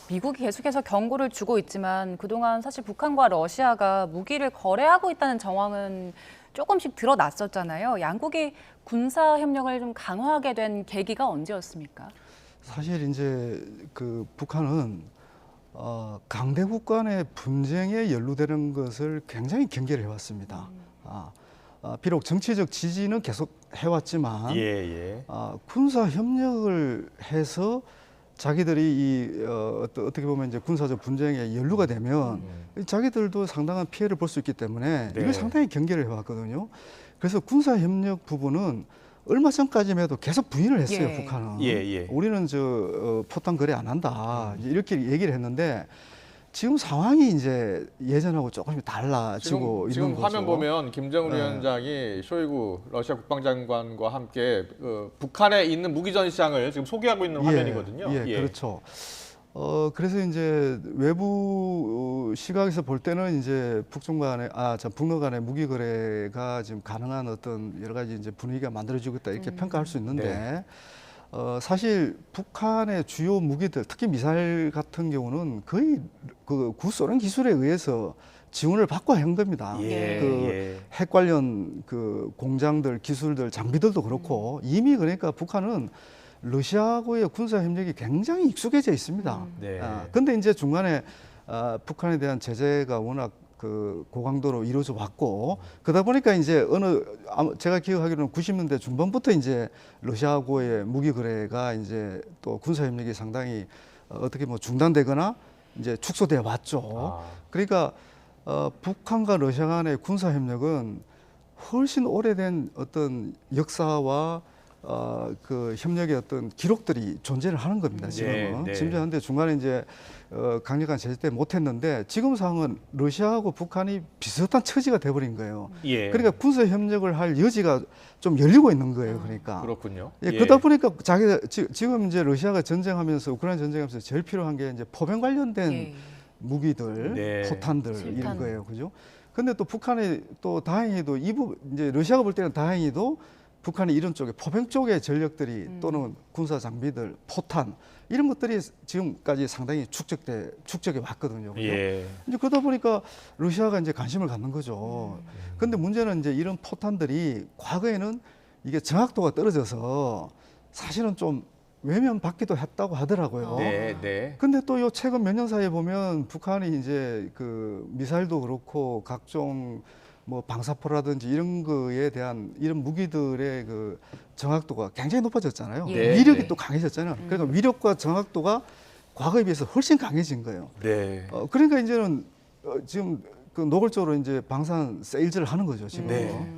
미국이 계속해서 경고를 주고 있지만 그동안 사실 북한과 러시아가 무기를 거래하고 있다는 정황은 조금씩 드러났었잖아요. 양국이 군사 협력을 좀 강화하게 된 계기가 언제였습니까? 사실 이제 그 북한은 강대국 간의 분쟁에 연루되는 것을 굉장히 경계를 해왔습니다. 비록 정치적 지지는 계속 해왔지만 예. 군사 협력을 해서 자기들이 어떻게 보면 이제 군사적 분쟁에 연루가 되면 자기들도 상당한 피해를 볼 수 있기 때문에 네. 이걸 상당히 경계를 해왔거든요. 그래서 군사 협력 부분은 얼마 전까지만 해도 계속 부인을 했어요, 예. 북한은. 예. 우리는 포탄 거래 안 한다. 이렇게 얘기를 했는데 지금 상황이 이제 예전하고 조금씩 달라지고 지금 있는 거죠. 화면 보면 김정은 네. 위원장이 쇼이구 러시아 국방장관과 함께 북한에 있는 무기 전시장을 지금 소개하고 있는 화면이거든요. 예, 그렇죠. 그래서 이제 외부 시각에서 볼 때는 이제 북러 간의 무기 거래가 지금 가능한 어떤 여러 가지 이제 분위기가 만들어지고 있다 이렇게 평가할 수 있는데 네. 사실 북한의 주요 무기들, 특히 미사일 같은 경우는 거의 그 구소련 기술에 의해서 지원을 받고 한 겁니다. 핵 관련 그 공장들, 기술들, 장비들도 그렇고 이미 그러니까 북한은 러시아하고의 군사 협력이 굉장히 익숙해져 있습니다. 네. 근데 이제 중간에 북한에 대한 제재가 워낙 그 고강도로 이루어져 왔고 그러다 보니까 이제 제가 기억하기로는 90년대 중반부터 이제 러시아하고의 무기 거래가 이제 또 군사 협력이 상당히 어떻게 뭐 중단되거나 이제 축소돼 왔죠. 그러니까 북한과 러시아 간의 군사 협력은 훨씬 오래된 어떤 역사와 그 협력의 어떤 기록들이 존재를 하는 겁니다. 지금은. 네. 심지어 근데 중간에 이제 강력한 제재 때문에 못했는데 지금 상황은 러시아하고 북한이 비슷한 처지가 돼버린 거예요. 예. 그러니까 군사 협력을 할 여지가 좀 열리고 있는 거예요. 그러니까. 그렇군요. 예, 그러다 보니까 지금 이제 러시아가 전쟁하면서 우크라이나 전쟁하면서 제일 필요한 게 이제 포병 관련된 예. 무기들, 네. 포탄들 실탄. 이런 거예요, 그죠? 근데 또 북한이 또 다행히도 이제 러시아가 볼 때는 다행히도 북한이 이런 쪽에 포병 쪽의 전력들이 또는 군사 장비들, 포탄 이런 것들이 지금까지 상당히 축적해 왔거든요. 그죠? 예. 이제 그러다 보니까 러시아가 이제 관심을 갖는 거죠. 근데 문제는 이제 이런 포탄들이 과거에는 이게 정확도가 떨어져서 사실은 좀 외면받기도 했다고 하더라고요. 네. 근데 또 요 최근 몇 년 사이에 보면 북한이 이제 그 미사일도 그렇고 각종 뭐 방사포라든지 이런 거에 대한 이런 무기들의 그 정확도가 굉장히 높아졌잖아요. 예. 위력이 네. 또 강해졌잖아요. 그러니까 위력과 정확도가 과거에 비해서 훨씬 강해진 거예요. 네. 그러니까 이제는 지금 그 노골적으로 이제 방산 세일즈를 하는 거죠, 지금. 네.